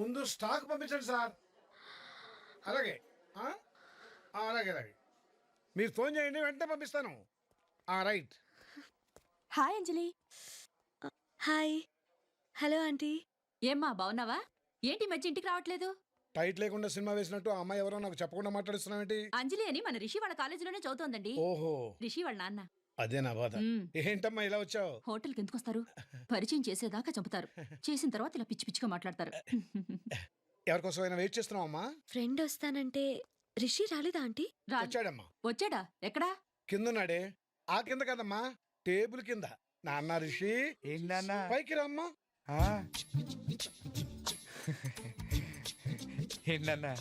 ముందు స్టాక్ పంపించండి సార్. అలాగే ఆ? అలాగే అలాగే మీరు ఫోన్ చేయండి, వెంటనే పంపిస్తాను. రైట్. హాయ్ అంజలి. హాయ్. Hello aunty. ఏమ్మా బావున్నావా? ఏంటి ఈ మధ్య ఇంటికి రావట్లేదు? టైట్ లేకుండా సినిమా వేసినట్టు ఆ అమ్మాయి ఎవరో నాకు చెప్పకుండా మాట్లాడుస్తున్నావేంటి? అంజలి అని మన రిషి వాళ్ళ కాలేజీలోనే చదువుతోందండి. ఓహో, రిషి వాళ్ళ నాన్న. అదే నా బాధ. ఏంటమ్మా ఇలా వచ్చావు? హోటల్కి ఎందుకొస్తారు? పరిచయం చేసేదాకా చంపుతారు. చేసిన తర్వాత ఇలా పిచ్చి పిచ్చిగా మాట్లాడతారు. ఎవరికోసమైనా వెయిట్ చేస్తున్నావు అమ్మా? ఫ్రెండ్ వస్తానంటే రిషి రాలేదా ఆంటీ? వచ్చాడమ్మా. వచ్చాడా? ఎక్కడా? కిందన్నాడే. ఆ కింద కదమ్మా, టేబుల్ కింద. నాన్న రిషి ఏంటన్నా పైకి రమ్మా. ఏంటన్నా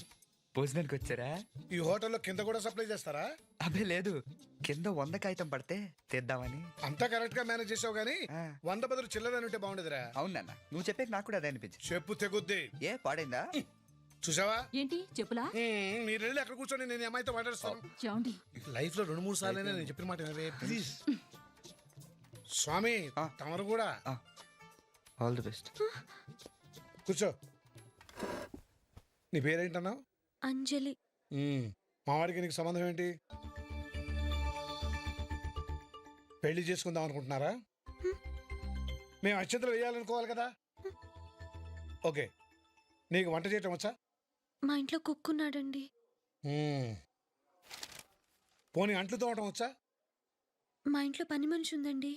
భోజనానికి వచ్చారా? ఈ హోటల్లో కింద కూడా సప్లై చేస్తారా? అబ్బే లేదు, కింద 100 కాగితం పడితే తెద్దామని. అంతా కరెక్ట్ గా మేనేజ్ చేసావు గానీ 100 బదులు చిల్లర ఉంటే బాగుండేదిరా. అవునన్నా, నువ్వు చెప్పేది నాకు కూడా అదే అనిపించింది. చెప్పు తెగుద్ది. ఏ పాడైందా? చూసావా? ఏంటి చెప్పులా? మీరు వెళ్ళి అక్కడ కూర్చొని నేను ఈ అమ్మాయితో మాట్లాడుస్తాను. చూడండి, లైఫ్ లో 2-3 సార్లు నేను చెప్పిన మాట వినవే, ప్లీజ్. స్వామి తమరు కూడా ఆల్ ది బెస్ట్. కూర్చో. నీ పేరేంటన్నావు? అంజలి. మావాడికి నీకు సంబంధం ఏంటి? పెళ్లి చేసుకుందాం అనుకుంటున్నారా? మేము అక్షంతలు వేయాలనుకోవాలి కదా. ఓకే, నీకు వంట చేయటం వచ్చా? మా ఇంట్లో కుక్ ఉన్నాడండి. పోనీ అంట్లు తోమటం వచ్చా? మా ఇంట్లో పని మనిషి ఉందండి.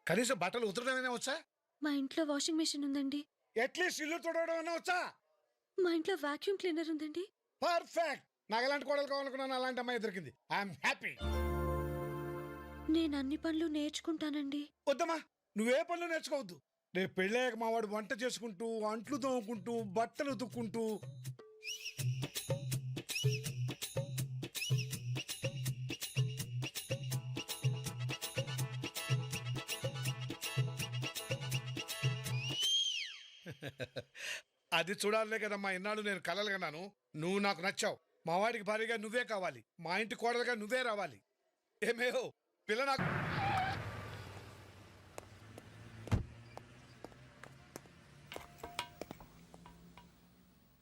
కనీసం బట్టలు ఉతరడమైనా వచ్చా? మా ఇంట్లో వాషింగ్ మెషిన్ ఉందండి. అట్లీస్ట్ ఇల్లు తుడవడం అయినా వచ్చా? మా ఇంట్లో వాక్యూమ్ క్లీనర్ ఉందండి. పర్ఫెక్ట్. నాకు ఎలాంటి కోడలు కావాలనుకున్నాను, అలాంటి అమ్మాయి దొరికింది. I'm happy. నేను అన్ని పనులు నేర్చుకుంటానండి. వద్దమ్మా, నువ్వే పనులు నేర్చుకోవద్దు. రేపు పెళ్ళాక మా వాడు వంట చేసుకుంటూ, అంట్లు తోముకుంటూ, బట్టలు ఉతుక్కుంటూ. అది చూడాలనే కదమ్మా ఇన్నాళ్ళు నేను కలలు కన్నాను. నువ్వు నాకు నచ్చావు. మా వాడికి భారీగా నువ్వే కావాలి. మా ఇంటి కోడలుగా నువ్వే రావాలి. ఏమేయో పిల్ల నాకు.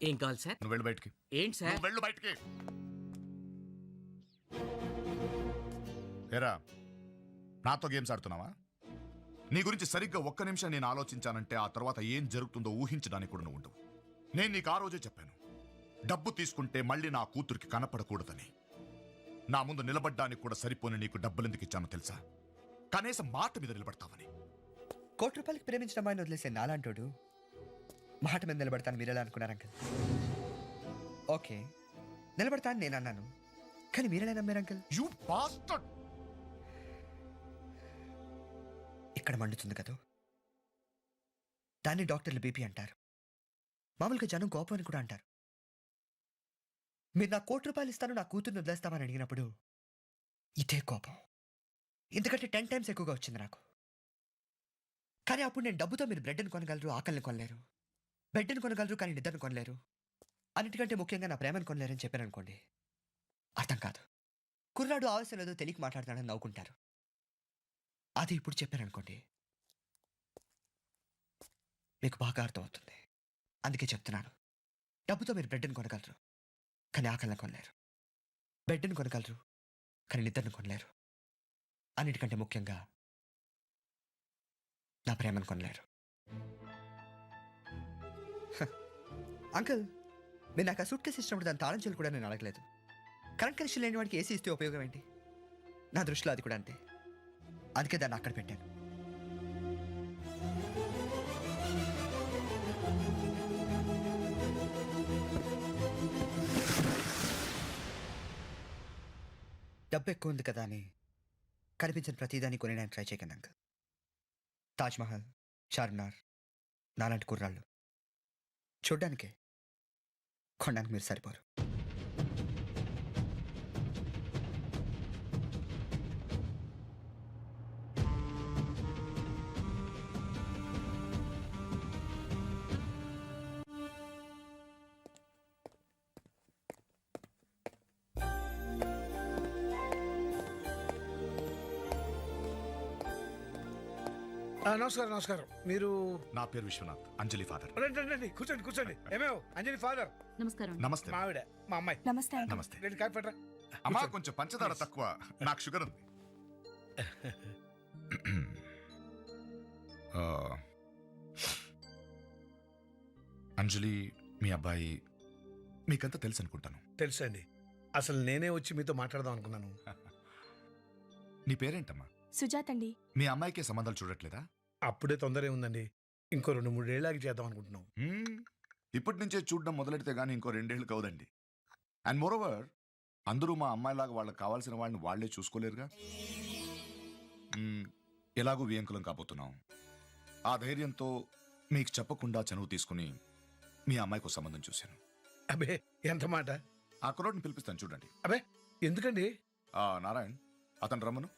ఏం కావాలి సార్? నువ్వు వెళ్ళు బయటికి. ఏంటి సార్? నువ్వు వెళ్ళు బయటికి. ఏరా, నాతో గేమ్స్ ఆడుతున్నావా? నీ గురించి సరిగ్గా ఒక్క నిమిషం నేను ఆలోచించానంటే ఆ తర్వాత ఏం జరుగుతుందో ఊహించడానికి కూడా నువ్వు ఉండవు. నేను నీకు ఆ రోజే చెప్పాను, డబ్బు తీసుకుంటే మళ్ళీ నా కూతురికి కనపడకూడదని. నా ముందు నిలబడ్డానికి కూడా సరిపోని నీకు డబ్బులు ఎందుకు ఇచ్చానో తెలుసా? కనీసం మాట మీద నిలబడతావని. ₹1 ప్రేమించిన అమ్మాయిని వదిలేసే నాలాంటోడు మాట మీద నిలబడతాను మీరు ఎలా అనుకున్నారు అంకల్? ఓకే, నిలబడతాను నేను అన్నాను, కానీ మీరెలా నమ్మారు అంకల్? You bastard. ఇక్కడ మండుతుంది కదా, దాన్ని డాక్టర్లు బీపీ అంటారు. మామూలుగా జనం కోపం అని కూడా అంటారు. మీరు నాకు ₹1 ఇస్తాను, నా కూతుర్ని వదిలేస్తామని అడిగినప్పుడు ఇదే కోపం ఇంతకంటే 10 times ఎక్కువగా వచ్చింది నాకు. కానీ అప్పుడు నేను డబ్బుతో మీరు బ్రెడ్ని కొనగలరు, ఆకలిని కొనలేరు. బెడ్ని కొనగలరు కానీ నిద్రను కొనలేరు. అన్నిటికంటే ముఖ్యంగా నా ప్రేమను కొనలేరని చెప్పాను అనుకోండి, అర్థం కాదు. కుర్రాడు ఆవేశం లేదో తెలియక మాట్లాడుతున్నాడని నవ్వుకుంటారు. అది ఇప్పుడు చెప్పాను అనుకోండి, మీకు బాగా అర్థం అవుతుంది. అందుకే చెప్తున్నాను, డబ్బుతో మీరు బ్రెడ్ని కొనగలరు కానీ ఆకలిని కొనలేరు. బెడ్ని కొనగలరు కానీ నిద్రను కొనలేరు. అన్నిటికంటే ముఖ్యంగా నా ప్రేమను కొనలేరు. అంకుల్, మీరు నాకు ఆ సూట్ కేసు ఇచ్చినప్పుడు దాని తాళం చెల్లు కూడా నేను అడగలేదు. కరెంట్ కనెక్షన్ లేని వాడికి ఏసీ ఇస్తే ఉపయోగం ఏంటి? నా దృష్టిలో అది కూడా అంతే. అందుకే దాన్ని అక్కడ పెట్టాను. డబ్బు ఎక్కువ ఉంది కదా అని కనిపించిన ప్రతిదాన్ని కొనేయడానికి ట్రై చేయకండి అంకుల్. తాజ్మహల్, చార్మినార్ నాలాంటి కుర్రాళ్ళు చూడ్డానికే, కొనడానికి మీరు సరిపోరు. నమస్కారం నమస్కారం. మీరు నా పేరు విశ్వనాథ్, అంజలి ఫాదర్. రండి రండి, రండి కూర్చోండి కూర్చోండి. ఏమేవ్ అంజలి ఫాదర్. నమస్కారం. నమస్తే. మా ఆవిడ, మా అమ్మాయి. నమస్తే నమస్తే. రెండు కాఫీ పట్టరా. అమ్మా కొంచెం పంచదార తక్కువ, నాకు షుగర్ ఉంది. ఆ, అంజలి మీ అబ్బాయి మీకంతా తెలుసు అనుకుంటాను. తెలుసండి. అసలు నేనే వచ్చి మీతో మాట్లాడదాం అనుకున్నాను. నీ పేరేంటమ్మా? సుజాత్ అండి. మీ అమ్మాయికే సంబంధాలు చూడట్లేదా? అప్పుడే తొందర ఏముందండి, ఇంకో 2-3 ఏళ్ళకి చేద్దాం అనుకుంటున్నాం. ఇప్పటి నుంచే చూడడం మొదలెడితే గానీ ఇంకో 2 ఏళ్ళు కావదండి. అండ్ మోరోవర్ అందరూ మా అమ్మాయిలాగా వాళ్ళకి కావాల్సిన వాళ్ళని వాళ్లే చూసుకోలేరుగా. ఎలాగూ వియంకులం కాబోతున్నాం. ఆ ధైర్యంతో మీకు చెప్పకుండా చనువు తీసుకుని మీ అమ్మాయికి ఒక సంబంధం చూశాను. అబే ఎంత మాట. ఆ కుర్రోడ్ని పిలిపిస్తాను చూడండి. అబే ఎందుకండి? నారాయణ్, అతను రమ్మను.